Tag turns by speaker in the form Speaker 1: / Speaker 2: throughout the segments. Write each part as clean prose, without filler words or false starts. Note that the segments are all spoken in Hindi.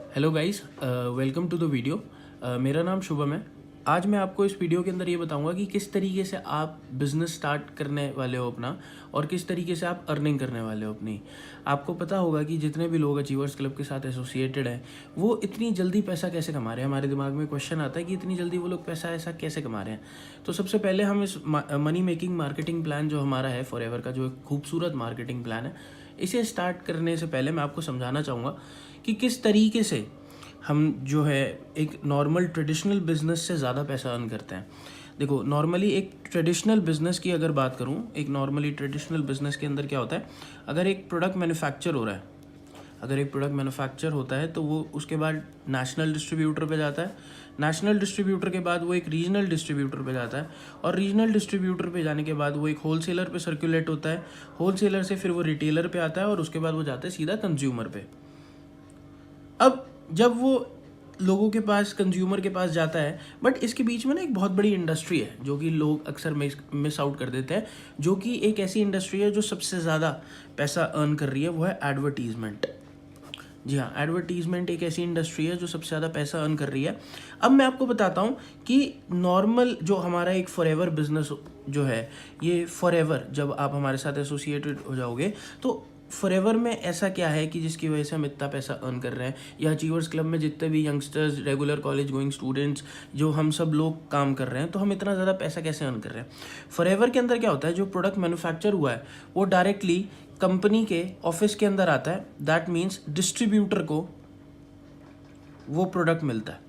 Speaker 1: Hello guys, welcome to the video. मेरा नाम शुभम है। आज मैं आपको इस वीडियो के अंदर ये बताऊंगा कि किस तरीके से आप बिज़नेस स्टार्ट करने वाले हो अपना, और किस तरीके से आप अर्निंग करने वाले हो अपनी। आपको पता होगा कि जितने भी लोग अचीवर्स क्लब के साथ एसोसिएटेड हैं वो इतनी जल्दी पैसा कैसे कमा रहे हैं। हमारे दिमाग में क्वेश्चन आता है कि इतनी जल्दी वो लोग पैसा ऐसा कैसे कमा रहे हैं। तो सबसे पहले हम इस मनी मेकिंग मार्केटिंग प्लान जो हमारा है फॉरएवर का, जो एक खूबसूरत मार्केटिंग प्लान है, इसे स्टार्ट करने से पहले मैं आपको समझाना चाहूँगा कि किस तरीके से हम जो है एक नॉर्मल ट्रेडिशनल बिजनेस से ज़्यादा पैसा अर्न करते हैं। देखो, नॉर्मली एक ट्रेडिशनल बिजनेस की अगर बात करूं, एक नॉर्मली ट्रेडिशनल बिजनेस के अंदर क्या होता है, अगर एक प्रोडक्ट मैन्युफैक्चर हो रहा है, अगर एक प्रोडक्ट मैन्युफैक्चर होता है तो वो उसके बाद नेशनल डिस्ट्रीब्यूटर पे जाता है। नेशनल डिस्ट्रीब्यूटर के बाद वो एक रीजनल डिस्ट्रीब्यूटर पे जाता है, और रीजनल डिस्ट्रीब्यूटर पे जाने के बाद वो एक होलसेलर पे सर्कुलेट होता है। होलसेलर से फिर वो रिटेलर पे आता है, और उसके बाद वो जाता है सीधा कंज्यूमर पे। अब जब वो लोगों के पास, कंज्यूमर के पास जाता है, बट इसके बीच में ना एक बहुत बड़ी इंडस्ट्री है जो कि लोग अक्सर मिस आउट कर देते हैं, जो कि एक ऐसी इंडस्ट्री है जो सबसे ज़्यादा पैसा अर्न कर रही है, वो है एडवर्टीजमेंट। जी हाँ, एडवर्टीजमेंट एक ऐसी इंडस्ट्री है जो सबसे ज़्यादा पैसा अर्न कर रही है। अब मैं आपको बताता हूँ कि नॉर्मल जो हमारा एक फॉरएवर बिजनेस जो है, ये फॉरएवर जब आप हमारे साथ एसोसिएटेड हो जाओगे तो फॉरएवर में ऐसा क्या है कि जिसकी वजह से हम इतना पैसा अर्न कर रहे हैं, या अचीवर्स क्लब में जितने भी youngsters, regular college going students, जो हम सब लोग काम कर रहे हैं, तो हम इतना ज़्यादा पैसा कैसे अर्न कर रहे हैं। फॉरएवर के अंदर क्या होता है, जो प्रोडक्ट मैन्युफैक्चर हुआ है वो डायरेक्टली कंपनी के ऑफिस के अंदर आता है। दैट मीन्स डिस्ट्रीब्यूटर को वो प्रोडक्ट मिलता है।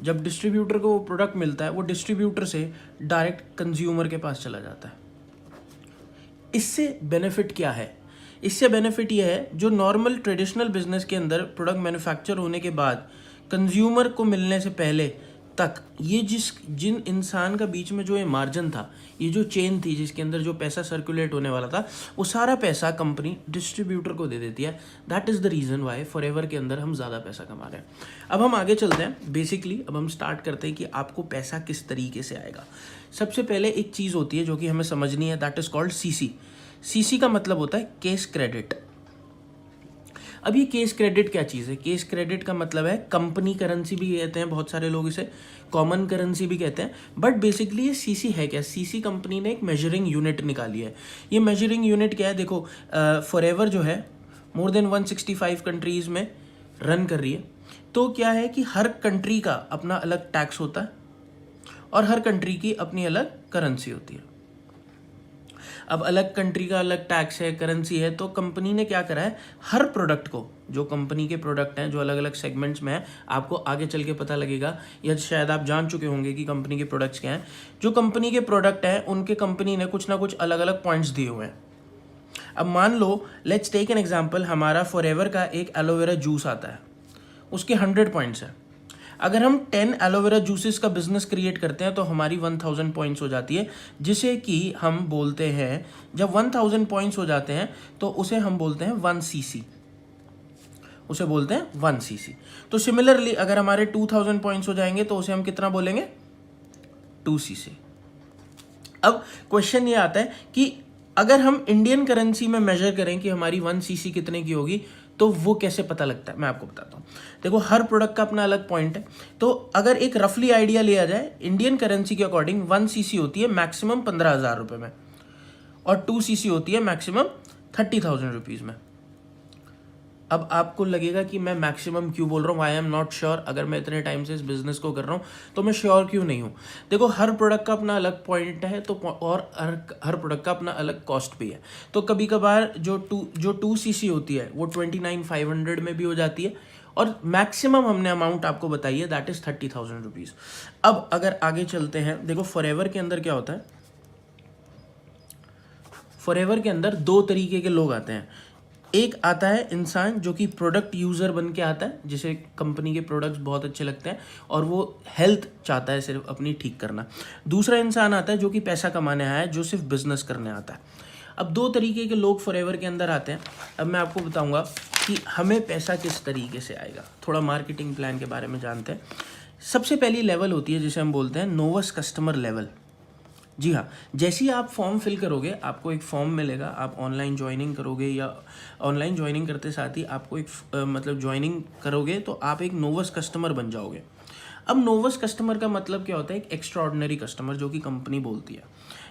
Speaker 1: जब डिस्ट्रीब्यूटर को वो प्रोडक्ट मिलता है, वो डिस्ट्रीब्यूटर से डायरेक्ट कंज्यूमर के पास चला जाता है। इससे बेनिफिट क्या है? इससे बेनिफिट ये है, जो नॉर्मल ट्रेडिशनल बिजनेस के अंदर प्रोडक्ट मैन्युफैक्चर होने के बाद कंज्यूमर को मिलने से पहले तक ये जिन इंसान का बीच में जो ये मार्जिन था, ये जो चेन थी जिसके अंदर जो पैसा सर्कुलेट होने वाला था, वो सारा पैसा कंपनी डिस्ट्रीब्यूटर को दे देती है। That is the reason why forever के अंदर हम ज़्यादा पैसा कमा रहे हैं। अब हम आगे चलते हैं। बेसिकली अब हम स्टार्ट करते हैं कि आपको पैसा किस तरीके से आएगा। सबसे पहले एक चीज़ होती है जो कि हमें समझनी है, that is called CC. CC का मतलब होता है केस क्रेडिट। अब ये केस क्रेडिट क्या चीज़ है? केस क्रेडिट का मतलब है कंपनी करेंसी भी कहते हैं, बहुत सारे लोग इसे कॉमन करेंसी भी कहते हैं, बट बेसिकली ये सीसी है क्या? सीसी कंपनी ने एक मेजरिंग यूनिट निकाली है। ये मेजरिंग यूनिट क्या है? देखो, फॉरएवर जो है मोर देन 165 कंट्रीज़ में रन कर रही है। तो क्या है कि हर कंट्री का अपना अलग टैक्स होता है, और हर कंट्री की अपनी अलग करेंसी होती है। अब अलग कंट्री का अलग टैक्स है, करेंसी है, तो कंपनी ने क्या करा है, हर प्रोडक्ट को, जो कंपनी के प्रोडक्ट हैं जो अलग अलग सेगमेंट्स में हैं, आपको आगे चल के पता लगेगा, या शायद आप जान चुके होंगे कि कंपनी के प्रोडक्ट्स क्या हैं। जो कंपनी के प्रोडक्ट हैं उनके कंपनी ने कुछ ना कुछ अलग अलग पॉइंट्स दिए हुए हैं। अब मान लो, लेट्स टेक एन एग्जाम्पल, हमारा फॉरएवर का एक एलोवेरा जूस आता है, उसके 100 पॉइंट्स हैं। अगर हम 10 एलोवेरा जूसेस का बिजनेस क्रिएट करते हैं तो हमारी 1000 पॉइंट्स हो जाती है, जिसे कि हम बोलते हैं, जब 1000 पॉइंट्स हो जाते हैं तो उसे हम बोलते हैं 1 सीसी, उसे बोलते हैं 1 सीसी। तो सिमिलरली अगर हमारे 2000 पॉइंट्स हो जाएंगे तो उसे हम कितना बोलेंगे? 2 सीसी। अब क्वेश्चन ये आता है कि अगर हम इंडियन करेंसी में मेजर करें कि हमारी 1 सीसी कितने की होगी, तो वो कैसे पता लगता है, मैं आपको बताता हूँ। देखो, हर प्रोडक्ट का अपना अलग पॉइंट है। तो अगर एक रफली आइडिया लिया जाए, इंडियन करेंसी के अकॉर्डिंग 1 सीसी होती है मैक्सिमम 15,000 रुपये में, और 2 सीसी होती है मैक्सिमम 30,000 रुपीज़ में। अब आपको लगेगा कि मैं मैक्सिमम क्यों बोल रहा हूँ, आई एम नॉट श्योर। अगर मैं इतने टाइम से इस बिजनेस को कर रहा हूँ तो मैं श्योर क्यों नहीं हूँ। देखो, हर प्रोडक्ट का अपना अलग पॉइंट है, तो और हर प्रोडक्ट का अपना अलग कॉस्ट भी है। तो कभी कभार जो 2 सीसी होती है वो 29,500 में भी हो जाती है, और मैक्सिमम हमने अमाउंट आपको बताई है, दैट इज़ 30,000 रुपीज़। अब अगर आगे चलते हैं, देखो फॉरएवर के अंदर क्या होता है, फॉरएवर के अंदर 2 तरीके के लोग आते हैं। एक आता है इंसान जो कि प्रोडक्ट यूज़र बन के आता है, जिसे कंपनी के प्रोडक्ट्स बहुत अच्छे लगते हैं और वो हेल्थ चाहता है सिर्फ अपनी ठीक करना। दूसरा इंसान आता है जो कि पैसा कमाने आया है, जो सिर्फ बिजनेस करने आता है। अब 2 तरीके के लोग फॉरएवर के अंदर आते हैं। अब मैं आपको बताऊंगा कि हमें पैसा किस तरीके से आएगा। थोड़ा मार्केटिंग प्लान के बारे में जानते हैं। सबसे पहली लेवल होती है जिसे हम बोलते हैं नोवस कस्टमर लेवल। जी हाँ, जैसे ही आप फॉर्म फिल करोगे आपको एक फॉर्म मिलेगा, आप ऑनलाइन ज्वाइनिंग करोगे या ऑनलाइन ज्वाइनिंग करते साथ ही आपको एक मतलब ज्वाइनिंग करोगे तो आप एक नोवस कस्टमर बन जाओगे। अब नोवस कस्टमर का मतलब क्या होता है? एक एक्स्ट्राऑर्डिनरी कस्टमर, जो कि कंपनी बोलती है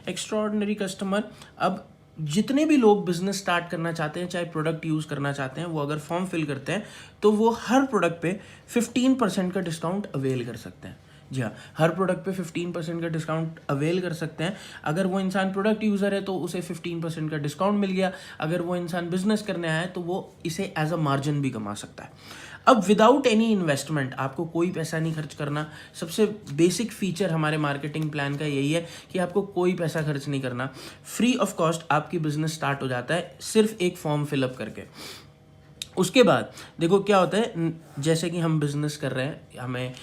Speaker 1: एक्स्ट्राऑर्डिनरी कस्टमर। अब जितने भी लोग बिजनेस स्टार्ट करना चाहते हैं, चाहे प्रोडक्ट यूज़ करना चाहते हैं, वो अगर फॉर्म फिल करते हैं तो वो हर प्रोडक्ट पे 15% का डिस्काउंट अवेल कर सकते हैं। जी हाँ, हर प्रोडक्ट पे 15% का डिस्काउंट अवेल कर सकते हैं। अगर वो इंसान प्रोडक्ट यूज़र है तो उसे 15% का डिस्काउंट मिल गया। अगर वो इंसान बिजनेस करने आया है तो वो इसे एज अ मार्जिन भी कमा सकता है। अब विदाउट एनी इन्वेस्टमेंट, आपको कोई पैसा नहीं खर्च करना। सबसे बेसिक फीचर हमारे मार्केटिंग प्लान का यही है कि आपको कोई पैसा खर्च नहीं करना। फ्री ऑफ कॉस्ट आपकी बिजनेस स्टार्ट हो जाता है सिर्फ एक फॉर्म फिलअप करके। उसके बाद देखो क्या होता है, जैसे कि हम बिजनेस कर रहे हैं, हमें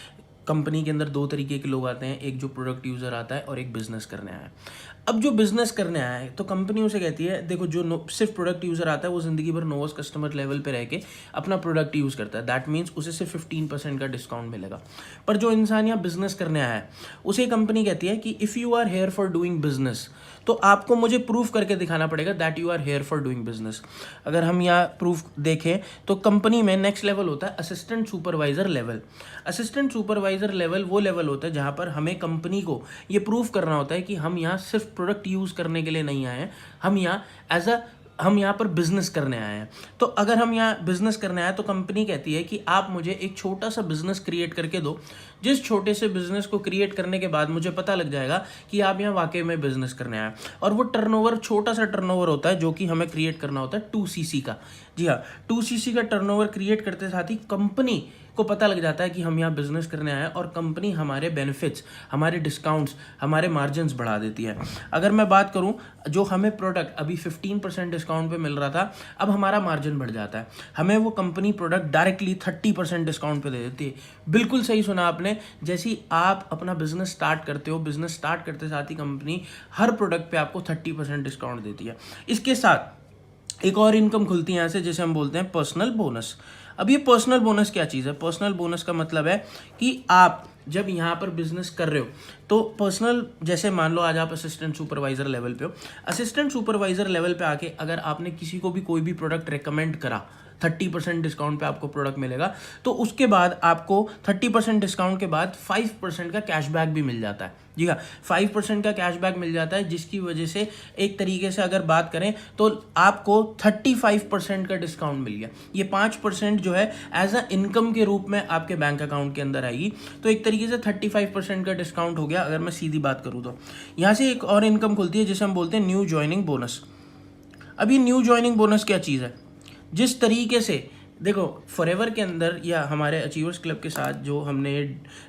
Speaker 1: कंपनी के अंदर दो तरीके के लोग आते हैं, एक जो प्रोडक्ट यूज़र आता है और एक बिजनेस करने आया है। अब जो बिजनेस करने आया है तो कंपनी उसे कहती है, देखो जो सिर्फ प्रोडक्ट यूज़र आता है वो ज़िंदगी भर नोवस कस्टमर लेवल पे रह के अपना प्रोडक्ट यूज़ करता है। दैट मीन्स उसे सिर्फ 15% का डिस्काउंट मिलेगा। पर जो इंसान यहाँ बिजनेस करने आया है उसे कंपनी कहती है कि if you are here for doing business, तो आपको मुझे प्रूफ करके दिखाना पड़ेगा that you are here for doing business. अगर हम यहाँ प्रूफ देखें तो कंपनी में नेक्स्ट लेवल होता है assistant supervisor level. Assistant supervisor level वो लेवल होता है जहाँ पर हमें कंपनी को ये प्रूफ करना होता है कि हम यहाँ सिर्फ प्रोडक्ट यूज़ करने के लिए नहीं आए हैं, हम यहाँ पर बिजनेस करने आए हैं। तो अगर हम यहाँ बिजनेस करने आए तो कंपनी कहती है कि आप मुझे एक छोटा सा बिजनेस क्रिएट करके दो, जिस छोटे से बिजनेस को क्रिएट करने के बाद मुझे पता लग जाएगा कि आप यहाँ वाकई में बिजनेस करने आए। और वो टर्नओवर, छोटा सा टर्नओवर होता है जो कि हमें क्रिएट करना होता है 2cc का। जी हाँ, 2cc का टर्नओवर क्रिएट करते साथ ही कंपनी को पता लग जाता है कि हम यहाँ बिजनेस करने आए हैं और कंपनी हमारे बेनिफिट्स, हमारे डिस्काउंट्स, हमारे मार्जिन्स बढ़ा देती है। अगर मैं बात करूँ, जो हमें प्रोडक्ट अभी 15% डिस्काउंट पे मिल रहा था, अब हमारा मार्जिन बढ़ जाता है। हमें वो कंपनी प्रोडक्ट डायरेक्टली 30% डिस्काउंट पे दे देती है। बिल्कुल सही सुना आपने। जैसे ही आप अपना बिजनेस स्टार्ट करते हो, बिजनेस स्टार्ट करते साथ ही कंपनी हर प्रोडक्ट पे आपको 30% डिस्काउंट देती है। इसके साथ एक और इनकम खुलती है यहाँ से, जैसे हम बोलते हैं पर्सनल बोनस। अब ये पर्सनल बोनस क्या चीज़ है? पर्सनल बोनस का मतलब है कि आप जब यहाँ पर बिजनेस कर रहे हो तो पर्सनल, जैसे मान लो आज आप असिस्टेंट सुपरवाइजर लेवल पे हो, असिस्टेंट सुपरवाइजर लेवल पे आके अगर आपने किसी को भी कोई भी प्रोडक्ट रेकमेंड करा, 30% डिस्काउंट पे आपको प्रोडक्ट मिलेगा, तो उसके बाद आपको 30% डिस्काउंट के बाद 5% का कैशबैक भी मिल जाता है। जी हाँ, 5% का कैशबैक मिल जाता है, जिसकी वजह से एक तरीके से अगर बात करें तो आपको 35% का डिस्काउंट मिल गया। ये 5% जो है एज अ इनकम के रूप में आपके बैंक अकाउंट के अंदर आएगी। तो एक तरीके से 35% का डिस्काउंट हो गया, अगर मैं सीधी बात करूँ तो। यहाँ से एक और इनकम खुलती है जिसे हम बोलते हैं न्यू ज्वाइनिंग बोनस। अब ये न्यू ज्वाइनिंग बोनस क्या चीज़ है? जिस तरीके से देखो, फॉरएवर के अंदर या हमारे अचीवर्स क्लब के साथ जो हमने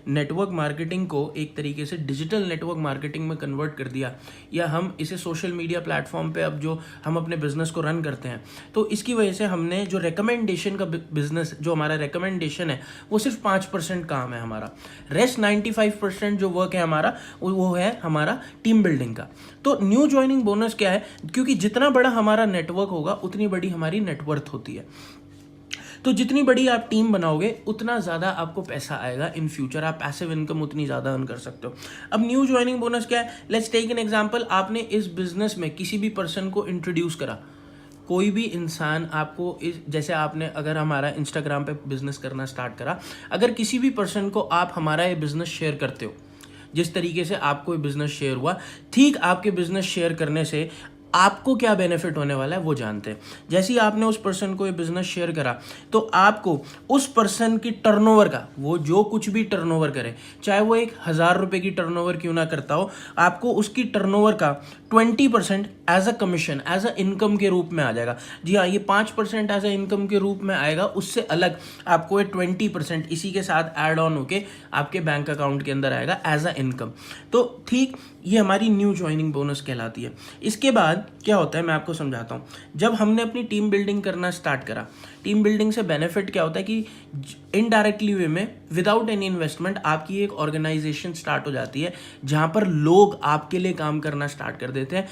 Speaker 1: नेटवर्क मार्केटिंग को एक तरीके से डिजिटल नेटवर्क मार्केटिंग में कन्वर्ट कर दिया, या हम इसे सोशल मीडिया प्लेटफॉर्म पे अब जो हम अपने बिजनेस को रन करते हैं, तो इसकी वजह से हमने जो रिकमेंडेशन का बिजनेस, जो हमारा रिकमेंडेशन है वो सिर्फ 5% काम है हमारा। रेस्ट 95% जो वर्क है हमारा वो है हमारा टीम बिल्डिंग का। तो न्यू ज्वाइनिंग बोनस क्या है? क्योंकि जितना बड़ा हमारा नेटवर्क होगा उतनी बड़ी हमारी नेटवर्थ होती है। तो जितनी बड़ी आप टीम बनाओगे उतना ज़्यादा आपको पैसा आएगा इन फ्यूचर, आप पैसिव इनकम उतनी ज़्यादा अर्न कर सकते हो। अब न्यू ज्वाइनिंग बोनस क्या है? Let's take an example. आपने इस बिजनेस में किसी भी पर्सन को इंट्रोड्यूस करा, कोई भी इंसान आपको जैसे आपने अगर हमारा इंस्टाग्राम पे बिजनेस करना स्टार्ट करा, अगर किसी भी पर्सन को आप हमारा ये बिजनेस शेयर करते हो, जिस तरीके से आपको ये बिजनेस शेयर हुआ, ठीक आपके बिजनेस शेयर करने से आपको क्या बेनिफिट होने वाला है वो जानते हैं। जैसे ही आपने उस पर्सन को ये बिजनेस शेयर करा तो आपको उस पर्सन की टर्नओवर का, वो जो कुछ भी टर्नओवर करे, चाहे वो 1,000 रुपये की टर्नओवर क्यों ना करता हो, आपको उसकी टर्नओवर का 20% as a commission, as a income के रूप में आ जाएगा। जी हाँ, ये 5% एज अ इनकम के रूप में आएगा, उससे अलग आपको ये 20% इसी के साथ ऐड ऑन होके आपके बैंक अकाउंट के अंदर आएगा एज अ इनकम। तो ठीक ये हमारी न्यू ज्वाइनिंग बोनस कहलाती है। इसके बाद क्या होता है मैं आपको समझाता हूँ। जब हमने अपनी टीम बिल्डिंग करना स्टार्ट करा, टीम बिल्डिंग से बेनिफिट क्या होता है कि इनडायरेक्टली वे में विदाउट एनी इन्वेस्टमेंट आपकी एक ऑर्गेनाइजेशन स्टार्ट हो जाती है जहाँ पर लोग आपके लिए काम करना स्टार्ट कर देते हैं।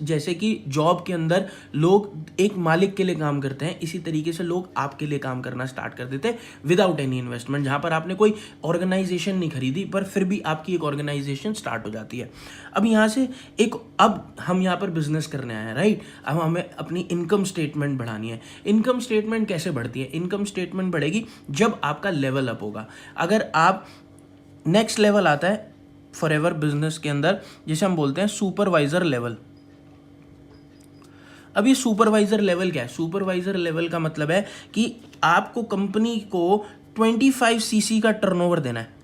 Speaker 1: जैसे कि जॉब के अंदर लोग एक मालिक के लिए काम करते हैं, इसी तरीके से लोग आपके लिए काम करना स्टार्ट कर देते हैं विदाउट एनी इन्वेस्टमेंट, जहाँ पर आपने कोई ऑर्गेनाइजेशन नहीं खरीदी पर फिर भी आपकी एक ऑर्गेनाइजेशन स्टार्ट हो जाती है। अब यहाँ से अब हम यहाँ पर बिजनेस करने आए हैं, राइट। अब हमें अपनी इनकम स्टेटमेंट बढ़ानी है। इनकम स्टेटमेंट कैसे बढ़ती है? इनकम स्टेटमेंट बढ़ेगी जब आपका लेवल अप होगा। अगर आप नेक्स्ट लेवल आता है फॉरएवर बिजनेस के अंदर, जिसे हम बोलते हैं सुपरवाइजर लेवल। अब ये सुपरवाइजर लेवल क्या है? सुपरवाइजर लेवल का मतलब है कि आपको कंपनी को 25 सीसी का टर्नओवर देना है।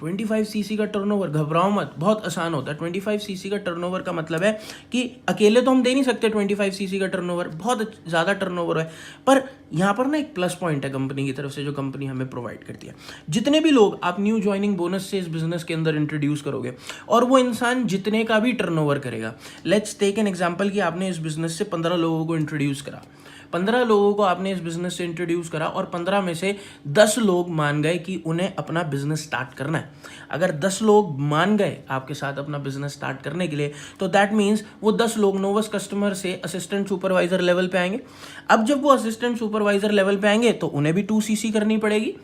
Speaker 1: 25 सीसी का टर्नओवर, घबराओ मत, बहुत आसान होता है। 25 सीसी का टर्नओवर का मतलब है कि अकेले तो हम दे नहीं सकते 25 सीसी का टर्नओवर, बहुत ज़्यादा टर्नओवर है। पर यहाँ पर ना एक प्लस पॉइंट है कंपनी की तरफ से, जो कंपनी हमें प्रोवाइड करती है। जितने भी लोग आप न्यू ज्वाइनिंग बोनस से इस बिजनेस के अंदर इंट्रोड्यूस करोगे और वो इंसान जितने का भी टर्नओवर करेगा, लेट्स टेक एन एग्जाम्पल कि आपने इस बिजनेस से 15 लोगों को इंट्रोड्यूस करा, 15 लोगों को आपने इस बिजनेस से इंट्रोड्यूस करा और 15 में से 10 लोग मान गए कि उन्हें अपना बिजनेस स्टार्ट करना है। अगर 10 लोग मान गए आपके साथ अपना बिजनेस स्टार्ट करने के लिए, तो दैट मीन्स वो 10 लोग नोवस कस्टमर से असिस्टेंट सुपरवाइजर लेवल पे आएंगे। अब जब वो असिस्टेंट सुपरवाइजर लेवल पे आएंगे तो उन्हें भी 2 सीसी करनी पड़ेगी।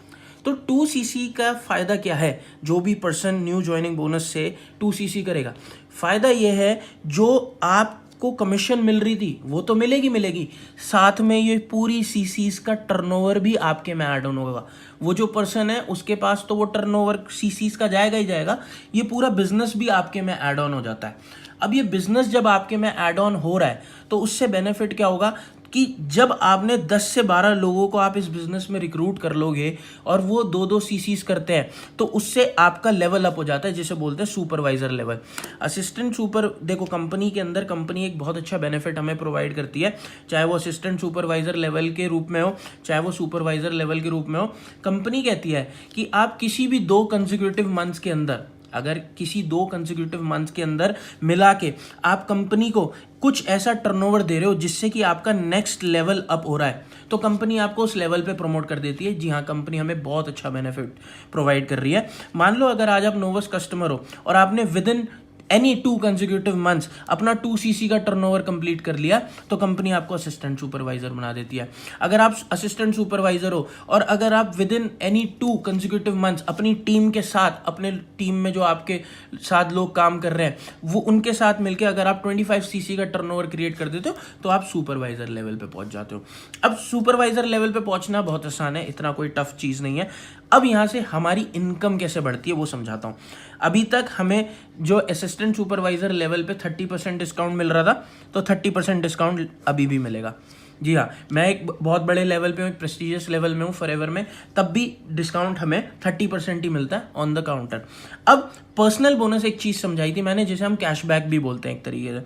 Speaker 1: तो 2 सीसी का फ़ायदा क्या है? जो भी पर्सन न्यू ज्वाइनिंग बोनस से 2 सीसी करेगा, फ़ायदा ये है जो आप को कमीशन मिल रही थी वो तो मिलेगी, साथ में ये पूरी सीसीज का टर्नओवर भी आपके में ऐड ऑन होगा। वो जो पर्सन है उसके पास तो वो टर्नओवर सीसीज का जाएगा ही जाएगा, ये पूरा बिजनेस भी आपके में ऐड ऑन हो जाता है। अब ये बिजनेस जब आपके में ऐड ऑन हो रहा है तो उससे बेनिफिट क्या होगा कि जब आपने 10 से 12 लोगों को आप इस बिजनेस में रिक्रूट कर लोगे और वो 2-2 सीसीज करते हैं तो उससे आपका लेवल अप हो जाता है, जिसे बोलते हैं सुपरवाइजर लेवल। असिस्टेंट सुपर, देखो कंपनी के अंदर कंपनी एक बहुत अच्छा बेनिफिट हमें प्रोवाइड करती है, चाहे वो असिस्टेंट सुपरवाइजर लेवल के रूप में हो, चाहे वो सुपरवाइजर लेवल के रूप में हो। कंपनी कहती है कि आप किसी भी 2 कंसेक्यूटिव मंथ्स के अंदर, अगर किसी 2 कंसेक्यूटिव मंथ्स के अंदर मिला के आप कंपनी को कुछ ऐसा टर्नओवर दे रहे हो जिससे कि आपका नेक्स्ट लेवल अप हो रहा है, तो कंपनी आपको उस लेवल पे प्रमोट कर देती है। जी हाँ, कंपनी हमें बहुत अच्छा बेनिफिट प्रोवाइड कर रही है। मान लो अगर आज आप नोवस कस्टमर हो और आपने with in any 2 consecutive months अपना 2 सीसी का टर्नओवर कंप्लीट कर लिया तो कंपनी आपको असिस्टेंट सुपरवाइजर बना देती है। अगर आप असिस्टेंट सुपरवाइजर हो और अगर आप with in any 2 consecutive months अपनी टीम के साथ, अपने टीम में जो आपके साथ लोग काम कर रहे हैं वो उनके साथ मिलकर अगर आप 25 सीसी का टर्नओवर क्रिएट कर देते हो तो आप सुपरवाइजर लेवल पे पहुंच जाते हो। अब सुपरवाइजर लेवल पे पहुंचना बहुत आसान है, इतना कोई टफ चीज़ नहीं है। अब यहाँ से हमारी इनकम कैसे बढ़ती है वो समझाता हूँ। अभी तक हमें जो असिस्टेंट सुपरवाइजर लेवल पे 30% डिस्काउंट मिल रहा था, तो 30% डिस्काउंट अभी भी मिलेगा। जी हाँ, मैं एक बहुत बड़े लेवल पे हूँ, एक प्रेस्टीजियस लेवल में हूँ फॉरएवर में, तब भी डिस्काउंट हमें 30% ही मिलता है ऑन द काउंटर। अब पर्सनल बोनस एक चीज़ समझाई थी मैंने, जिसे हम कैशबैक भी बोलते हैं एक तरीके से।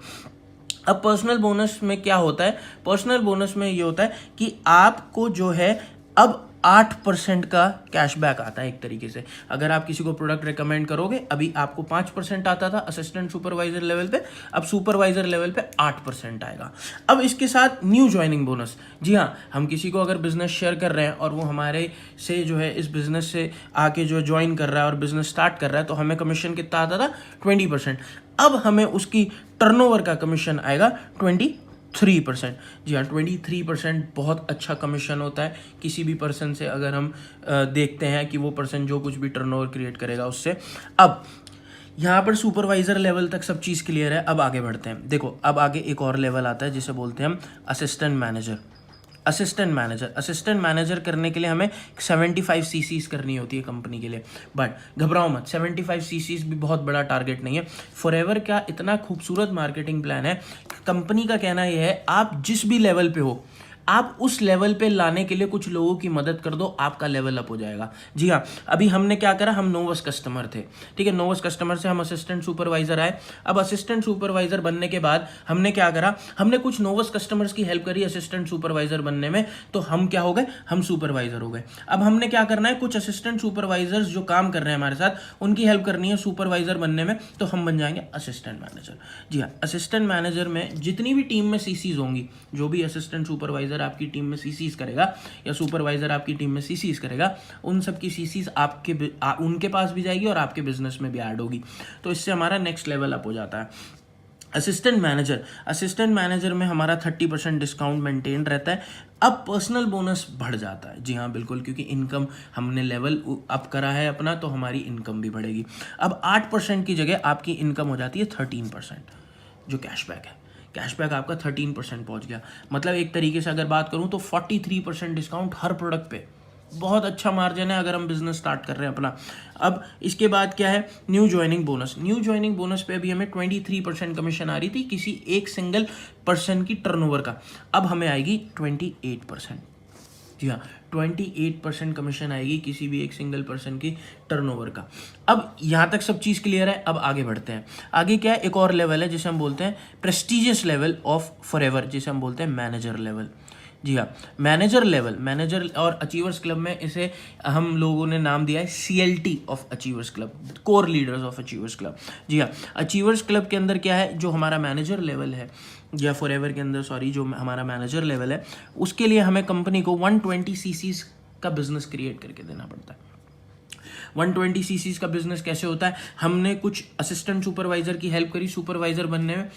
Speaker 1: अब पर्सनल बोनस में क्या होता है? पर्सनल बोनस में ये होता है कि आपको जो है अब 8% का कैशबैक आता है एक तरीके से। अगर आप किसी को प्रोडक्ट रिकमेंड करोगे, अभी आपको 5% आता था असिस्टेंट सुपरवाइजर लेवल पे, अब सुपरवाइजर लेवल पे 8% आएगा। अब इसके साथ न्यू ज्वाइनिंग बोनस, जी हाँ, हम किसी को अगर बिजनेस शेयर कर रहे हैं और वो हमारे से जो है इस बिजनेस से आके जो ज्वाइन कर रहा है और बिजनेस स्टार्ट कर रहा है, तो हमें कमीशन कितना आता था? 20%। अब हमें उसकी टर्नओवर का कमीशन आएगा 23%। जी हाँ, 23% बहुत अच्छा कमीशन होता है किसी भी पर्सन से, अगर हम देखते हैं कि वो पर्सन जो कुछ भी टर्नओवर क्रिएट करेगा उससे। अब यहाँ पर सुपरवाइजर लेवल तक सब चीज़ क्लियर है, अब आगे बढ़ते हैं। देखो, अब आगे एक और लेवल आता है जिसे बोलते हैं हम असिस्टेंट मैनेजर। असिस्टेंट मैनेजर करने के लिए हमें 75 सीसीज करनी होती है कंपनी के लिए। बट घबराओ मत, 75 सीसीज भी बहुत बड़ा टारगेट नहीं है। फॉरएवर का इतना खूबसूरत मार्केटिंग प्लान है, कंपनी का कहना यह है आप जिस भी लेवल पे हो, आप उस लेवल पे लाने के लिए कुछ लोगों की मदद कर दो, आपका लेवल अप हो जाएगा। जी हाँ, अभी हमने क्या करा, हम नोवस कस्टमर थे, ठीक है, नोवस कस्टमर से हम असिस्टेंट सुपरवाइजर आए। अब असिस्टेंट सुपरवाइजर बनने के बाद हमने क्या करा, हमने कुछ नोवस कस्टमर्स की हेल्प करी असिस्टेंट सुपरवाइजर बनने में, तो हम क्या हो गए, हम सुपरवाइजर हो गए। अब हमने क्या करना है, कुछ असिस्टेंट सुपरवाइजर्स जो काम कर रहे हैं हमारे साथ, उनकी हेल्प करनी है सुपरवाइजर बनने में, तो हम बन जाएंगे असिस्टेंट मैनेजर। जी हाँ, असिस्टेंट मैनेजर में जितनी भी टीम में सीसीज होंगी, जो भी असिस्टेंट सुपरवाइजर सुपरवाइजर आपकी टीम में सीसीज करेगा या सुपरवाइजर आपकी टीम में सीसीज करेगा, उन सब की सीसीज उनके पास भी जाएगी और आपके बिजनेस में भी ऐड होगी। तो इससे हमारा नेक्स्ट लेवल अप हो जाता है। असिस्टेंट मैनेजर में हमारा 30% डिस्काउंट मेंटेन रहता है। अब पर्सनल बोनस बढ़ जाता है, जी हाँ बिल्कुल, क्योंकि इनकम हमने लेवल अप करा है अपना, तो हमारी इनकम भी बढ़ेगी। अब 8% की जगह आपकी इनकम हो जाती है 13%, जो कैशबैक है। कैशबैक आपका 13% पहुंच गया। मतलब एक तरीके से अगर बात करूं तो 43% डिस्काउंट हर प्रोडक्ट पे, बहुत अच्छा मार्जिन है अगर हम बिजनेस स्टार्ट कर रहे हैं अपना। अब इसके बाद क्या है, न्यू ज्वाइनिंग बोनस पे अभी हमें 23% कमीशन आ रही थी किसी एक सिंगल पर्सन की टर्नओवर का, अब हमें आएगी 28%। जी हाँ, 28% कमीशन आएगी किसी भी एक सिंगल पर्सन की टर्नओवर का। अब यहाँ तक सब चीज़ क्लियर है। अब आगे बढ़ते हैं। आगे क्या है, एक और लेवल है जिसे हम बोलते हैं प्रेस्टिजियस लेवल ऑफ फॉरएवर, जिसे हम बोलते हैं मैनेजर लेवल। जी हाँ, मैनेजर और अचीवर्स क्लब में इसे हम लोगों ने नाम दिया है CLT of achievers club, core leaders of achievers club. जी हाँ, अचीवर्स क्लब के अंदर क्या है, जो हमारा मैनेजर लेवल है या फॉरएवर के अंदर जो हमारा मैनेजर लेवल है, उसके लिए हमें कंपनी को 120 सीसीज का बिजनेस क्रिएट करके देना पड़ता है। 120 सीसीज का बिजनेस कैसे होता है, हमने कुछ असिस्टेंट सुपरवाइजर की हेल्प करी सुपरवाइजर बनने में,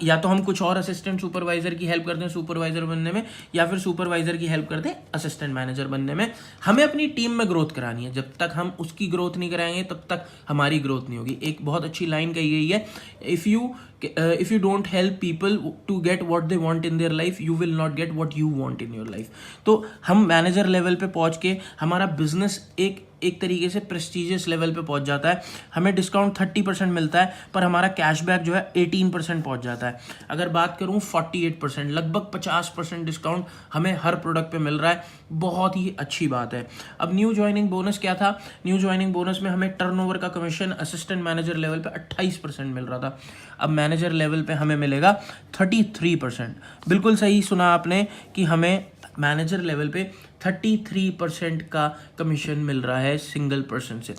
Speaker 1: या तो हम कुछ और असिस्टेंट सुपरवाइजर की हेल्प करते हैं सुपरवाइजर बनने में, या फिर सुपरवाइजर की हेल्प करते हैं असिस्टेंट मैनेजर बनने में। हमें अपनी टीम में ग्रोथ करानी है, जब तक हम उसकी ग्रोथ नहीं कराएंगे तब तक हमारी ग्रोथ नहीं होगी। एक बहुत अच्छी लाइन कही गई है, if you don't help people to get what they want in their life, you will not get what you want in your life। तो हम मैनेजर लेवल पे पहुंच के हमारा बिजनेस एक तरीके से प्रेस्टिजियस लेवल पे पहुंच जाता है। हमें डिस्काउंट 30% मिलता है, पर हमारा कैशबैक जो है 18% पहुंच जाता है। अगर बात करूं 48%, लगभग 50% डिस्काउंट हमें हर प्रोडक्ट पे मिल रहा है, बहुत ही अच्छी बात है। अब न्यू ज्वाइनिंग बोनस क्या था, न्यू ज्वाइनिंग बोनस में हमें टर्नओवर का कमीशन असिस्टेंट मैनेजर लेवल पे 28% मिल रहा था, अब मैनेजर लेवल पे हमें मिलेगा 33%। बिल्कुल सही सुना आपने कि हमें मैनेजर लेवल पे 33% का कमीशन मिल रहा है सिंगल पर्सन से।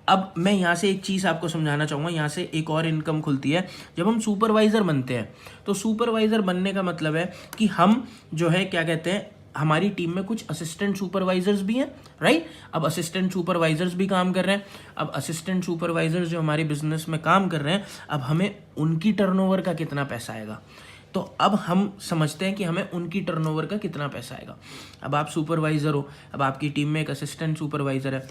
Speaker 1: अब मैं यहाँ से एक चीज़ आपको समझाना चाहूँगा, यहाँ से एक और इनकम खुलती है। जब हम सुपरवाइज़र बनते हैं तो सुपरवाइज़र बनने का मतलब है कि हम जो है क्या कहते हैं, हमारी टीम में कुछ असिस्टेंट सुपरवाइजर्स भी हैं, राइट। अब असिस्टेंट सुपरवाइजर्स भी काम कर रहे हैं। अब असिस्टेंट सुपरवाइजर्स जो हमारे बिजनेस में काम कर रहे हैं, अब हमें उनकी टर्नओवर का कितना पैसा आएगा, तो अब हम समझते हैं कि हमें उनकी टर्नओवर का कितना पैसा आएगा। अब आप सुपरवाइजर हो, अब आपकी टीम में एक असिस्टेंट सुपरवाइजर है,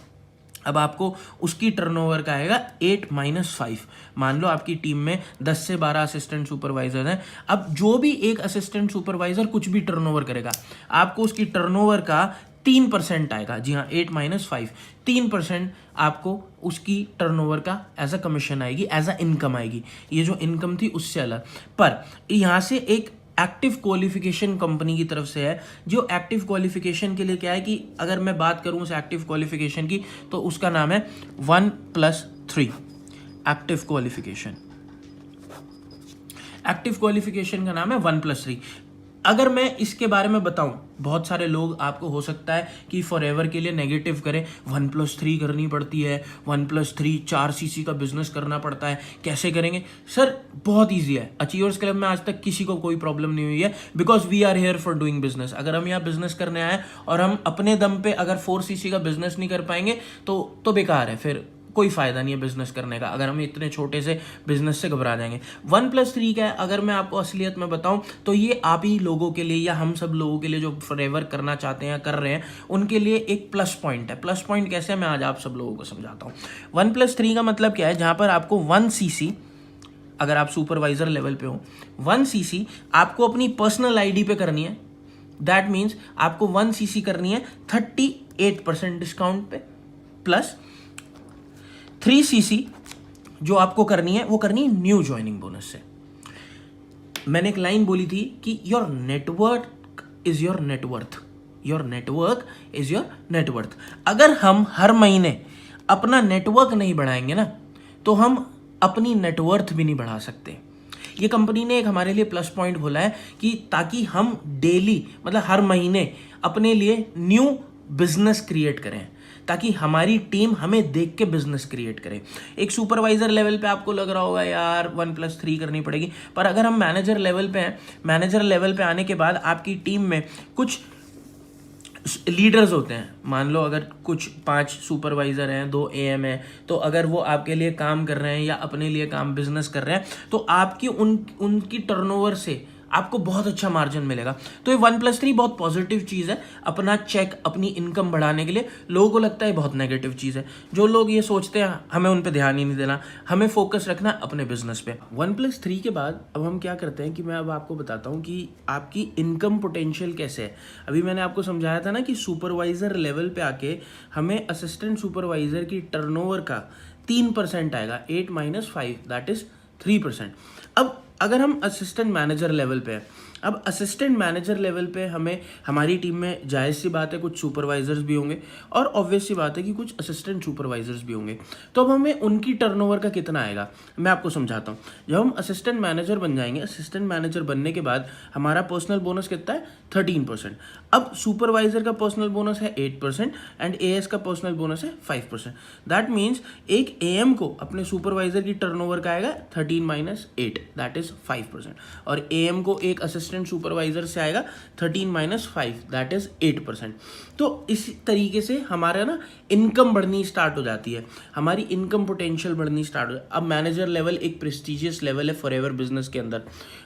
Speaker 1: अब आपको उसकी टर्नओवर का आएगा 8-5। मान लो आपकी टीम में 10 से 12 असिस्टेंट सुपरवाइजर हैं। अब जो भी एक असिस्टेंट सुपरवाइजर कुछ भी टर्नओवर करेगा, आपको उसकी टर्नओवर का 3% आएगा। जी हाँ, 8-5, 3% आपको उसकी टर्नओवर का एज अ कमीशन आएगी, एज अ इनकम आएगी। ये जो इनकम थी उससे अलग। पर यहाँ से एक एक्टिव क्वालिफिकेशन कंपनी की तरफ से है, जो एक्टिव क्वालिफिकेशन के लिए क्या है कि अगर मैं बात करूं उस एक्टिव क्वालिफिकेशन की, तो उसका नाम है 1+3 एक्टिव क्वालिफिकेशन। एक्टिव क्वालिफिकेशन का नाम है 1+3। अगर मैं इसके बारे में बताऊं, बहुत सारे लोग आपको हो सकता है कि फॉरएवर के लिए नेगेटिव करें, 1+3 करनी पड़ती है, 1+3 4 सीसी का बिजनेस करना पड़ता है, कैसे करेंगे सर? बहुत ईजी है। अचीवर्स क्लब में आज तक किसी को कोई प्रॉब्लम नहीं हुई है, because we are here for doing business. अगर हम यहाँ बिजनेस करने आए और हम अपने दम पे अगर 4 सीसी का बिजनेस नहीं कर पाएंगे तो बेकार है, फिर कोई फायदा नहीं है बिजनेस करने का, अगर हम इतने छोटे से बिजनेस से घबरा जाएंगे। 1+3 क्या है, अगर मैं आपको असलियत में बताऊं तो ये आप ही लोगों के लिए या हम सब लोगों के लिए जो फॉरएवर करना चाहते हैं, कर रहे हैं, उनके लिए एक प्लस पॉइंट है। प्लस पॉइंट कैसे है, मैं आज आप सब लोगों को समझाता हूँ। 1+3 का मतलब क्या है, जहां पर आपको 1 सीसी, अगर आप सुपरवाइजर लेवल पे हो, 1 सीसी आपको अपनी पर्सनल आईडी पे करनी है। दैट मीन्स आपको 1 सीसी करनी है 38% डिस्काउंट पे, प्लस 3 सीसी जो आपको करनी है वो करनी है न्यू ज्वाइनिंग बोनस से। मैंने एक लाइन बोली थी कि your network is your net worth, your network is your net worth. अगर हम हर महीने अपना नेटवर्क नहीं बढ़ाएंगे ना, तो हम अपनी नेटवर्थ भी नहीं बढ़ा सकते। ये कंपनी ने एक हमारे लिए प्लस पॉइंट खोला है कि ताकि हम डेली, मतलब हर महीने अपने लिए न्यू बिजनेस क्रिएट करें, ताकि हमारी टीम हमें देख के बिजनेस क्रिएट करे। एक सुपरवाइजर लेवल पे आपको लग रहा होगा यार 1+3 करनी पड़ेगी, पर अगर हम मैनेजर लेवल पे हैं, मैनेजर लेवल पे आने के बाद आपकी टीम में कुछ लीडर्स होते हैं। मान लो अगर कुछ 5 सुपरवाइजर हैं, 2 AM हैं, तो अगर वो आपके लिए काम कर रहे हैं या अपने लिए काम बिजनेस कर रहे हैं, तो आपकी उनकी टर्नओवर से आपको बहुत अच्छा मार्जिन मिलेगा। तो ये 1+3 बहुत पॉजिटिव चीज़ है अपना चेक, अपनी इनकम बढ़ाने के लिए। लोगों को लगता है बहुत नेगेटिव चीज़ है। जो लोग ये सोचते हैं हमें उन पे ध्यान ही नहीं देना, हमें फोकस रखना अपने बिजनेस पे। 1+3 के बाद अब हम क्या करते हैं कि मैं अब आपको बताता हूँ कि आपकी इनकम पोटेंशियल कैसे है। अभी मैंने आपको समझाया था ना कि सुपरवाइजर लेवल पे आके हमें असिस्टेंट सुपरवाइजर की टर्नओवर का 3% आएगा। 8 - 5 दैट इज 3%। अब अगर हम असिस्टेंट मैनेजर लेवल पे हैं, अब असिस्टेंट मैनेजर लेवल पे हमें हमारी टीम में जायज़ सी बात है कुछ सुपरवाइजर्स भी होंगे और ऑब्वियस सी बात है कि कुछ असिस्टेंट सुपरवाइजर्स भी होंगे। तो अब हमें उनकी टर्नओवर का कितना आएगा मैं आपको समझाता हूँ। जब हम असिस्टेंट मैनेजर बन जाएंगे, असिस्टेंट मैनेजर बनने के बाद हमारा पर्सनल बोनस कितना है 13%। अब सुपरवाइजर का पर्सनल बोनस है 8% एंड AS का पर्सनल बोनस है 5%। दैट मीन्स एक AM को अपने सुपरवाइजर की टर्नओवर का आएगा 13 - 8 दैट इज 5%, और AM को एक असिस्टेंट सुपरवाइजर से आएगा 13 - 5 दैट इज 8%। तो इस तरीके से हमारा ना इनकम बढ़नी स्टार्ट हो जाती है, हमारी इनकम पोटेंशियल बढ़नी स्टार्ट हो। अब मैनेजर लेवल एक प्रेस्टिजियस लेवल है फॉरएवर बिजनेस के अंदर।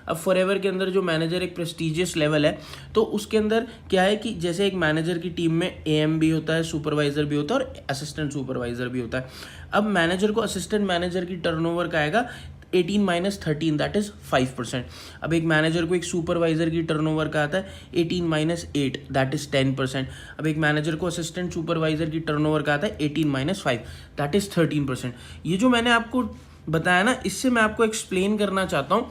Speaker 1: अब फॉरएवर के अंदर जो मैनेजर एक प्रेस्टिजियस लेवल है, तो उसके अंदर क्या है कि जैसे एक मैनेजर की टीम में AM भी होता है, सुपरवाइजर भी होता है और असिस्टेंट सुपरवाइजर भी होता है। अब मैनेजर को असिस्टेंट मैनेजर की टर्नओवर का आएगा 18 - 13 दैट इज 5%। अब एक मैनेजर को एक सुपरवाइजर की टर्नओवर का आता है 18 - 8 दैट इज 10%। अब एक मैनेजर को असिस्टेंट सुपरवाइजर की टर्नओवर का आता है 18 - 5 दैट इज 13%। ये जो मैंने आपको बताया ना, इससे मैं आपको एक्सप्लेन करना चाहता हूँ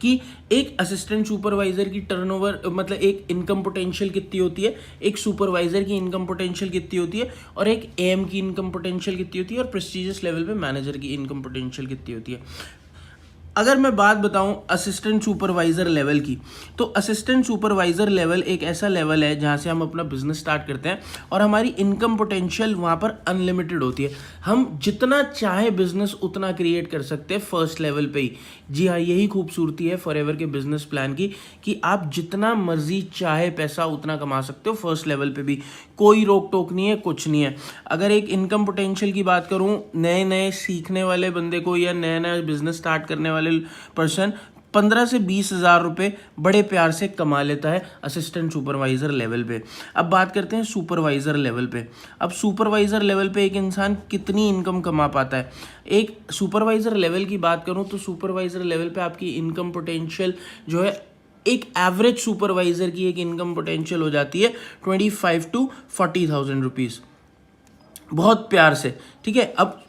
Speaker 1: कि एक असिस्टेंट सुपरवाइजर की टर्नओवर मतलब एक इनकम पोटेंशियल कितनी होती है, एक सुपरवाइजर की इनकम पोटेंशियल कितनी होती है, और एक AM की इनकम पोटेंशियल कितनी होती है, और प्रेस्टिजियस लेवल पे मैनेजर की इनकम पोटेंशियल कितनी होती है। अगर मैं बात बताऊं असिस्टेंट सुपरवाइजर लेवल की, तो असिस्टेंट सुपरवाइजर लेवल एक ऐसा लेवल है जहां से हम अपना बिजनेस स्टार्ट करते हैं और हमारी इनकम पोटेंशियल वहां पर अनलिमिटेड होती है। हम जितना चाहे बिजनेस उतना क्रिएट कर सकते हैं फर्स्ट लेवल पे ही। जी हाँ, यही खूबसूरती है फॉरएवर के बिजनेस प्लान की कि आप जितना मर्जी चाहे पैसा उतना कमा सकते हो फर्स्ट लेवल पे भी, कोई रोक टोक नहीं है, कुछ नहीं है। अगर एक इनकम पोटेंशियल की बात करूं, नए नए सीखने वाले बंदे को या नया नया बिजनेस स्टार्ट करने वाले पर्सन 15 से 20 हज़ार रुपये बड़े प्यार से कमा लेता है असिस्टेंट सुपरवाइजर लेवल पे। अब बात करते हैं सुपरवाइजर लेवल पे। अब सुपरवाइजर लेवल पे एक इंसान कितनी इनकम कमा पाता है। एक सुपरवाइजर लेवल की बात करूं तो सुपरवाइजर लेवल पे आपकी इनकम पोटेंशियल जो है, एक एवरेज सुपरवाइजर की एक इनकम पोटेंशियल हो जाती है 25 to 40,000 रुपीज़, बहुत प्यार से। ठीक है, अब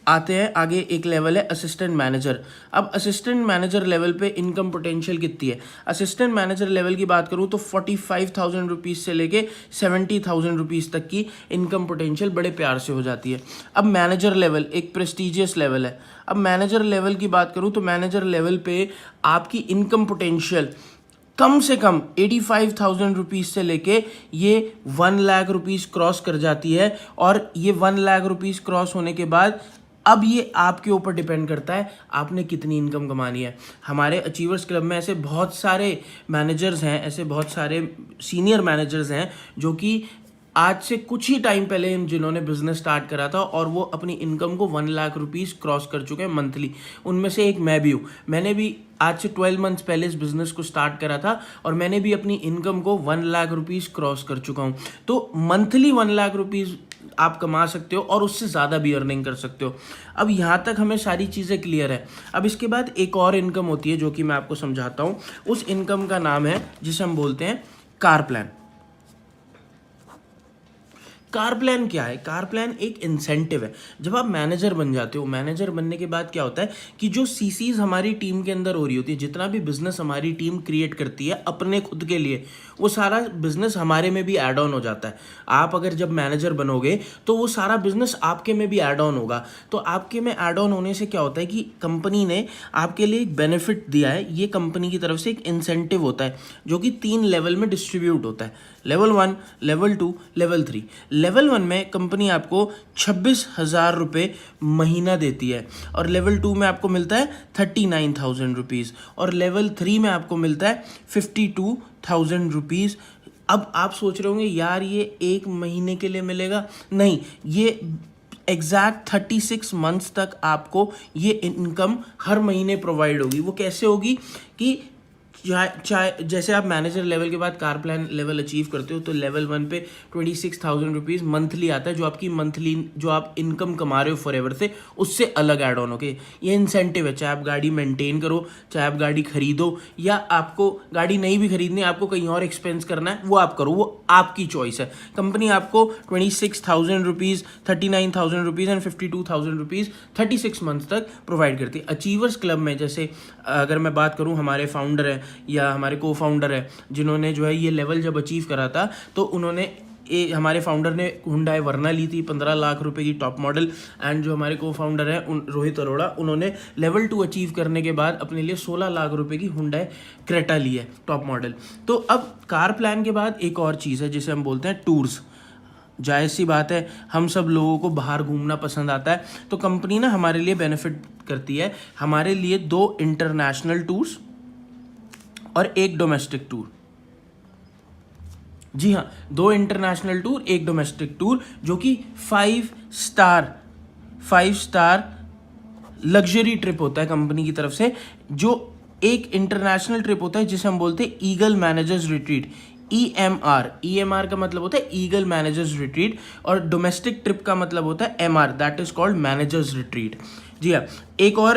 Speaker 1: आते हैं आगे, एक लेवल है असिस्टेंट मैनेजर। अब असिस्टेंट मैनेजर लेवल पे इनकम पोटेंशियल कितनी है। असिस्टेंट मैनेजर लेवल की बात करूं तो 45,000 रुपीज़ से लेके 70,000 रुपीज़ तक की इनकम पोटेंशियल बड़े प्यार से हो जाती है। अब मैनेजर लेवल एक प्रेस्टिजियस लेवल है। अब मैनेजर लेवल की बात करूं तो मैनेजर लेवल पे आपकी इनकम पोटेंशियल कम से कम 85,000 रुपीज़ से लेके ये 1 लाख रुपीज़ क्रॉस कर जाती है, और ये 1 लाख रुपीज़ क्रॉस होने के बाद अब ये आपके ऊपर डिपेंड करता है आपने कितनी इनकम कमानी है। हमारे अचीवर्स क्लब में ऐसे बहुत सारे मैनेजर्स हैं, ऐसे बहुत सारे सीनियर मैनेजर्स हैं जो कि आज से कुछ ही टाइम पहले जिन्होंने बिजनेस स्टार्ट करा था और वो अपनी इनकम को 1 लाख रुपीज़ क्रॉस कर चुके हैं मंथली। उनमें से एक मैं भी हूँ। मैंने भी आज से 12 मंथ्स पहले इस बिज़नेस को स्टार्ट करा था और मैंने भी अपनी इनकम को 1 लाख रुपीज़ क्रॉस कर चुका हूँ। तो मंथली 1 लाख रुपीज़ आप कमा सकते हो और उससे ज़्यादा भी अर्निंग कर सकते हो। अब यहाँ तक हमें सारी चीज़ें क्लियर है। अब इसके बाद एक और इनकम होती है जो कि मैं आपको समझाता हूँ। उस इनकम का नाम है जिसे हम बोलते हैं कार प्लान। कार प्लान क्या है? कार प्लान एक इंसेंटिव है। जब आप मैनेजर बन जाते हो, मैनेजर बनने के बाद क्या होता है कि जो सीसीज हमारी टीम के अंदर हो रही होती है, जितना भी बिजनेस हमारी टीम क्रिएट करती है अपने खुद के लिए, वो सारा बिजनेस हमारे में भी ऐड ऑन हो जाता है। आप अगर जब मैनेजर बनोगे तो वो सारा बिजनेस आपके में भी ऐड ऑन होगा। तो आपके में ऐड ऑन होने से क्या होता है कि कंपनी ने आपके लिए एक बेनिफिट दिया है। ये कंपनी की तरफ से एक इंसेंटिव होता है जो कि 3 लेवल में डिस्ट्रीब्यूट होता है। Level 1, level 2, level 3। लेवल 1 में कंपनी आपको 26,000 रुपये महीना देती है और लेवल 2 में आपको मिलता है 39,000 रुपीज़ और लेवल 3 में आपको मिलता है 52,000 रुपीज़। अब आप सोच रहे होंगे यार ये एक महीने के लिए मिलेगा, नहीं, ये एग्जैक्ट 36 मंथ्स तक आपको ये इनकम हर महीने प्रोवाइड होगी। वो कैसे होगी कि चाहे जैसे आप मैनेजर लेवल के बाद कार प्लान लेवल अचीव करते हो तो लेवल 1 पे 26,000 रुपीज़ मंथली आता है, जो आपकी मंथली जो आप इनकम कमा रहे हो फॉरएवर से, उससे अलग ऐड ऑन। ओके, ये इंसेंटिव है, चाहे आप गाड़ी मेंटेन करो, चाहे आप गाड़ी खरीदो, या आपको गाड़ी नहीं भी खरीदनी, आपको कहीं और एक्सपेंस करना है, वो आप करो, वो आपकी चॉइस है। कंपनी आपको 26,000 rupees, 39,000 rupees and 52,000 rupees 36 months तक प्रोवाइड करती है। अचीवर्स क्लब में जैसे अगर मैं बात करूँ, हमारे फाउंडर है या हमारे को फाउंडर है जिन्होंने जो है ये लेवल जब अचीव करा था, तो उन्होंने हमारे फाउंडर ने हुंडई वर्ना ली थी 15 लाख रुपए की टॉप मॉडल, एंड जो हमारे को फाउंडर है रोहित अरोड़ा, उन्होंने लेवल 2 अचीव करने के बाद अपने लिए 16 लाख रुपए की हुंडई क्रेटा ली है टॉप मॉडल। तो अब कार प्लान के बाद एक और चीज़ है जिसे हम बोलते हैं टूर्स। जायज़ सी बात है, हम सब लोगों को बाहर घूमना पसंद आता है, तो कंपनी ना हमारे लिए बेनिफिट करती है, हमारे लिए 2 इंटरनेशनल टूर्स और 1 डोमेस्टिक टूर। जी हाँ, 2 इंटरनेशनल टूर, 1 डोमेस्टिक टूर, जो कि 5 स्टार लग्जरी ट्रिप होता है कंपनी की तरफ से। जो एक इंटरनेशनल ट्रिप होता है जिसे हम बोलते हैं ईगल मैनेजर्स रिट्रीट, EMR का मतलब होता है ईगल मैनेजर्स रिट्रीट, और डोमेस्टिक ट्रिप का मतलब होता है MR, that is called managers retreat. जी हाँ, एक और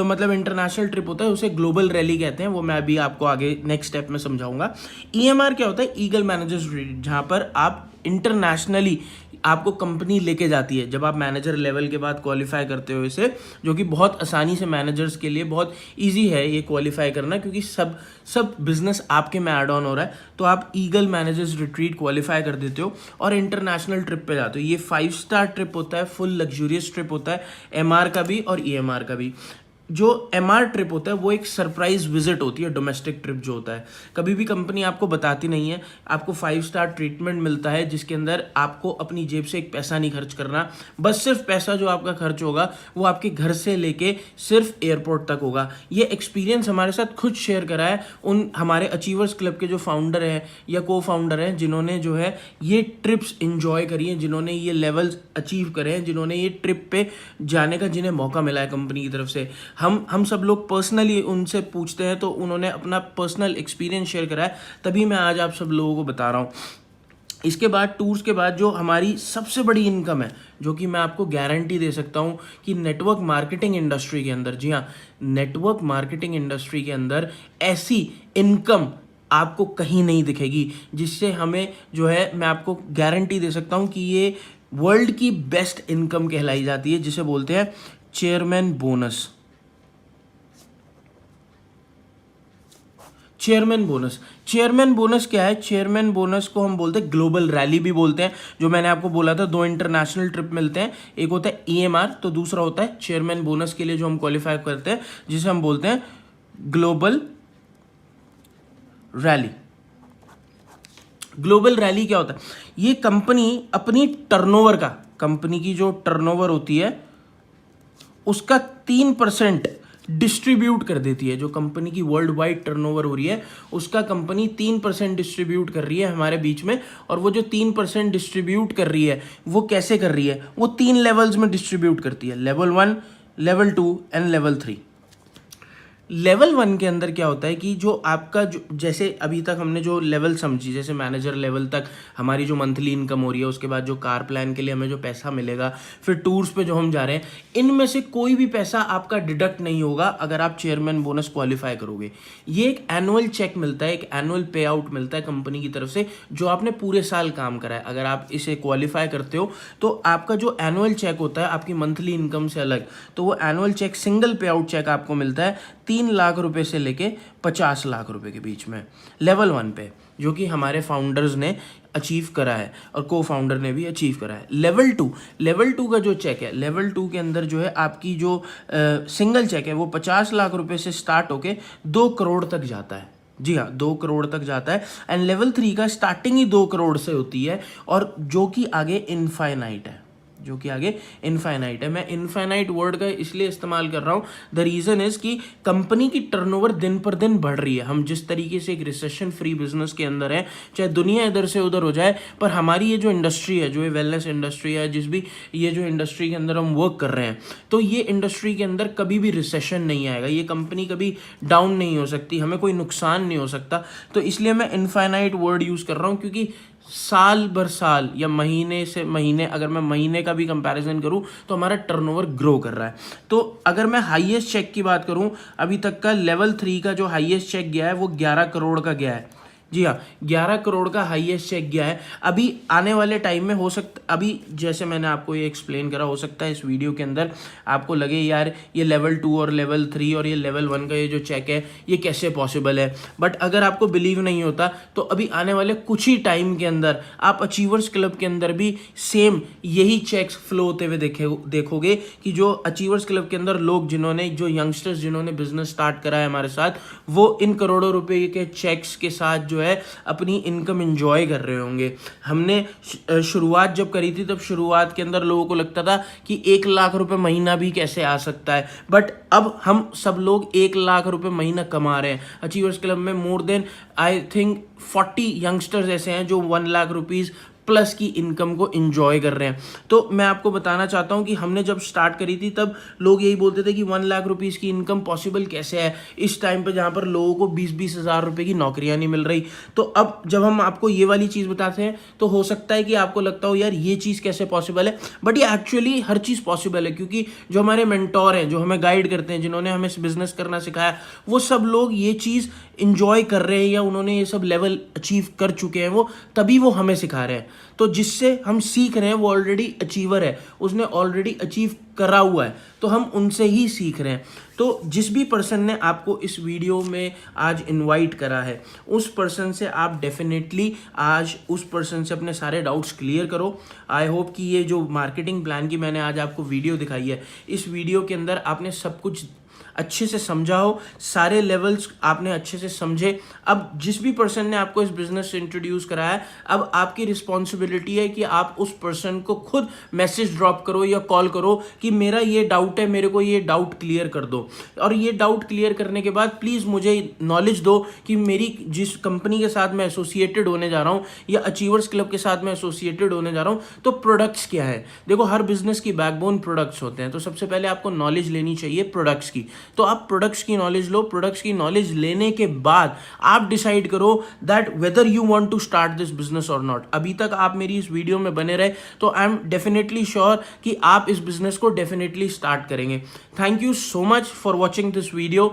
Speaker 1: मतलब इंटरनेशनल ट्रिप होता है, उसे ग्लोबल रैली कहते हैं, वो मैं अभी आपको आगे नेक्स्ट स्टेप में समझाऊंगा। EMR क्या होता है? ईगल मैनेजर्स रिट्रीट, जहाँ पर आप इंटरनेशनली आपको कंपनी लेके जाती है जब आप मैनेजर लेवल के बाद क्वालिफाई करते हो इसे, जो कि बहुत आसानी से मैनेजर्स के लिए बहुत इजी है ये क्वालिफाई करना, क्योंकि सब बिजनेस आपके में ऐड ऑन हो रहा है। तो आप ईगल मैनेजर्स रिट्रीट क्वालिफाई कर देते हो और इंटरनेशनल ट्रिप पे जाते हो। ये 5 स्टार ट्रिप होता है, फुल लग्जूरियस ट्रिप होता है, MR का भी और EMR का भी। जो MR ट्रिप होता है वो एक सरप्राइज विजिट होती है, डोमेस्टिक ट्रिप जो होता है कभी भी कंपनी आपको बताती नहीं है। आपको 5 स्टार ट्रीटमेंट मिलता है जिसके अंदर आपको अपनी जेब से एक पैसा नहीं खर्च करना, बस सिर्फ पैसा जो आपका खर्च होगा वो आपके घर से लेके सिर्फ एयरपोर्ट तक होगा। ये एक्सपीरियंस हमारे साथ खुद शेयर करा है उन हमारे अचीवर्स क्लब के जो फाउंडर हैं या को फाउंडर हैं, जिन्होंने जो है ये ट्रिप्स इंजॉय करी हैं, जिन्होंने ये लेवल्स अचीव करे हैं, जिन्होंने ये ट्रिप पे जाने का जिन्हें मौका मिला है कंपनी की तरफ से। हम सब लोग पर्सनली उनसे पूछते हैं तो उन्होंने अपना पर्सनल एक्सपीरियंस शेयर करा है, तभी मैं आज आप सब लोगों को बता रहा हूँ। इसके बाद टूर्स के बाद जो हमारी सबसे बड़ी इनकम है, जो कि मैं आपको गारंटी दे सकता हूँ कि नेटवर्क मार्केटिंग इंडस्ट्री के अंदर, जी हाँ, नेटवर्क मार्केटिंग इंडस्ट्री के अंदर ऐसी इनकम आपको कहीं नहीं दिखेगी, जिससे हमें जो है मैं आपको गारंटी दे सकता हूँ कि ये वर्ल्ड की बेस्ट इनकम कहलाई जाती है, जिसे बोलते हैं चेयरमैन बोनस। चेयरमैन बोनस क्या है? चेयरमैन बोनस को हम बोलते हैं ग्लोबल रैली भी बोलते हैं। जो मैंने आपको बोला था 2 इंटरनेशनल ट्रिप मिलते हैं, एक होता है EMR तो दूसरा होता है चेयरमैन बोनस के लिए जो हम क्वालिफाई करते हैं, जिसे हम बोलते हैं ग्लोबल रैली। ग्लोबल रैली क्या होता है? ये कंपनी अपनी टर्नओवर का, कंपनी की जो टर्नओवर होती है उसका 3% डिस्ट्रीब्यूट कर देती है। जो कंपनी की वर्ल्ड वाइड टर्नओवर हो रही है उसका कंपनी 3% डिस्ट्रीब्यूट कर रही है हमारे बीच में। और वो जो 3% डिस्ट्रीब्यूट कर रही है वो कैसे कर रही है? वो 3 लेवल्स में डिस्ट्रीब्यूट करती है, level 1, level 2 and level 3। Level 1 के अंदर क्या होता है कि जो आपका जो जैसे अभी तक हमने जो लेवल समझी, जैसे मैनेजर लेवल तक हमारी जो मंथली इनकम हो रही है, उसके बाद जो कार प्लान के लिए हमें जो पैसा मिलेगा, फिर टूर्स पे जो हम जा रहे हैं, इनमें से कोई भी पैसा आपका डिडक्ट नहीं होगा अगर आप चेयरमैन बोनस क्वालिफाई करोगे। ये एक एनुअल चेक मिलता है, एक एनुअल पे आउट मिलता है कंपनी की तरफ से, जो आपने पूरे साल काम करा है। अगर आप इसे क्वालिफाई करते हो तो आपका जो एनुअल चेक होता है आपकी मंथली इनकम से अलग, तो वो एनुअल चेक, सिंगल पे आउट चेक आपको मिलता है 3 लाख रुपए से लेके 50 लाख रुपए के बीच में, लेवल 1 पे, जो कि हमारे फाउंडर्स ने अचीव करा है और को फाउंडर ने भी अचीव करा है। लेवल 2 का जो चेक है, लेवल 2 के अंदर जो है आपकी जो सिंगल चेक है वो 50 लाख रुपए से स्टार्ट होके 2 करोड़ तक जाता है। जी हाँ, 2 करोड़ तक जाता है। एंड लेवल 3 का स्टार्टिंग ही 2 करोड़ से होती है, और जो कि आगे इनफाइनाइट है, जो कि आगे इनफाइनाइट है। मैं इनफाइनाइट वर्ड का इसलिए इस्तेमाल कर रहा हूँ, द रीज़न इज़ कि कंपनी की टर्नओवर दिन पर दिन बढ़ रही है। हम जिस तरीके से एक रिसेशन फ्री बिजनेस के अंदर है, चाहे दुनिया इधर से उधर हो जाए, पर हमारी ये जो इंडस्ट्री है, जो ये वेलनेस इंडस्ट्री है, जिस भी ये जो इंडस्ट्री के अंदर हम वर्क कर रहे हैं, तो ये इंडस्ट्री के अंदर कभी भी रिसेशन नहीं आएगा, ये कंपनी कभी डाउन नहीं हो सकती, हमें कोई नुकसान नहीं हो सकता। तो इसलिए मैं इनफाइनाइट वर्ड यूज़ कर रहा हूँ, क्योंकि साल भर साल या महीने से महीने, अगर मैं महीने का भी कंपैरिजन करूं तो हमारा टर्नओवर ग्रो कर रहा है। तो अगर मैं हाईएस्ट चेक की बात करूं, अभी तक का लेवल 3 का जो हाईएस्ट चेक गया है वो 11 करोड़ का गया है। जी हाँ, 11 करोड़ का हाईएस्ट चेक गया है। अभी आने वाले टाइम में हो सकता, अभी जैसे मैंने आपको ये एक्सप्लेन करा, हो सकता है इस वीडियो के अंदर आपको लगे यार ये लेवल 2 और लेवल 3 और ये लेवल 1 का ये जो चेक है ये कैसे पॉसिबल है। बट अगर आपको बिलीव नहीं होता तो अभी आने वाले कुछ ही टाइम के अंदर आप अचीवर्स क्लब के अंदर भी सेम यही चेक्स फ्लो होते हुए देखोगे कि जो अचीवर्स क्लब के अंदर लोग, जिन्होंने, जो यंगस्टर्स जिन्होंने बिजनेस स्टार्ट करा है हमारे साथ, वो इन करोड़ों रुपए के चेक्स के साथ जो है अपनी इनकम एंजॉय कर रहे होंगे। हमने शुरुआत जब करी थी, तब शुरुआत के अंदर लोगों को लगता था कि 1 लाख रुपए महीना भी कैसे आ सकता है, बट अब हम सब लोग 1 लाख रुपए महीना कमा रहे हैं। अचीवर्स क्लब में more than I think 40 youngsters ऐसे हैं जो 1 लाख रुपीज प्लस की इनकम को एंजॉय कर रहे हैं। तो मैं आपको बताना चाहता हूं कि हमने जब स्टार्ट करी थी तब लोग यही बोलते थे कि 1 लाख रुपीज़ की इनकम पॉसिबल कैसे है इस टाइम पे, जहां पर लोगों को 20-20 हज़ार रुपए की नौकरियां नहीं मिल रही। तो अब जब हम आपको ये वाली चीज़ बताते हैं तो हो सकता है कि आपको लगता हो यार ये चीज़ कैसे पॉसिबल है, बट ये एक्चुअली हर चीज़ पॉसिबल है, क्योंकि जो हमारे मेंटोर हैं, जो हमें गाइड करते हैं, जिन्होंने हमें बिजनेस करना सिखाया, वो सब लोग ये चीज़ इंजॉय कर रहे हैं या उन्होंने ये सब लेवल अचीव कर चुके हैं, वो तभी वो हमें सिखा रहे हैं। तो जिससे हम सीख रहे हैं वो ऑलरेडी अचीवर है, उसने ऑलरेडी अचीव करा हुआ है, तो हम उनसे ही सीख रहे हैं। तो जिस भी पर्सन ने आपको इस वीडियो में आज इनवाइट करा है, उस पर्सन से आप डेफिनेटली आज उस पर्सन से अपने सारे डाउट्स क्लियर करो। आई होप कि ये जो मार्केटिंग प्लान की मैंने आज आपको वीडियो दिखाई है, इस वीडियो के अंदर आपने सब कुछ अच्छे से समझा हो, सारे लेवल्स आपने अच्छे से समझे। अब जिस भी पर्सन ने आपको इस बिजनेस से इंट्रोड्यूस कराया है, अब आपकी रिस्पॉन्सिबिलिटी है कि आप उस पर्सन को खुद मैसेज ड्रॉप करो या कॉल करो कि मेरा ये डाउट है, मेरे को ये डाउट क्लियर कर दो। और ये डाउट क्लियर करने के बाद प्लीज़ मुझे नॉलेज दो कि मेरी जिस कंपनी के साथ मैं एसोसिएटेड होने जा रहा हूँ या अचीवर्स क्लब के साथ मैं एसोसिएटेड होने जा रहा हूँ, तो प्रोडक्ट्स क्या है। देखो, हर बिजनेस की बैकबोन प्रोडक्ट्स होते हैं, तो सबसे पहले आपको नॉलेज लेनी चाहिए प्रोडक्ट्स की। तो आप प्रोडक्ट्स की नॉलेज लो। प्रोडक्ट्स की नॉलेज लेने के बाद आप डिसाइड करो that whether you want to start this business और नॉट। अभी तक आप मेरी इस वीडियो में बने रहे तो आई एम डेफिनेटली श्योर कि आप इस बिजनेस को डेफिनेटली स्टार्ट करेंगे। Thank you so much for watching this video.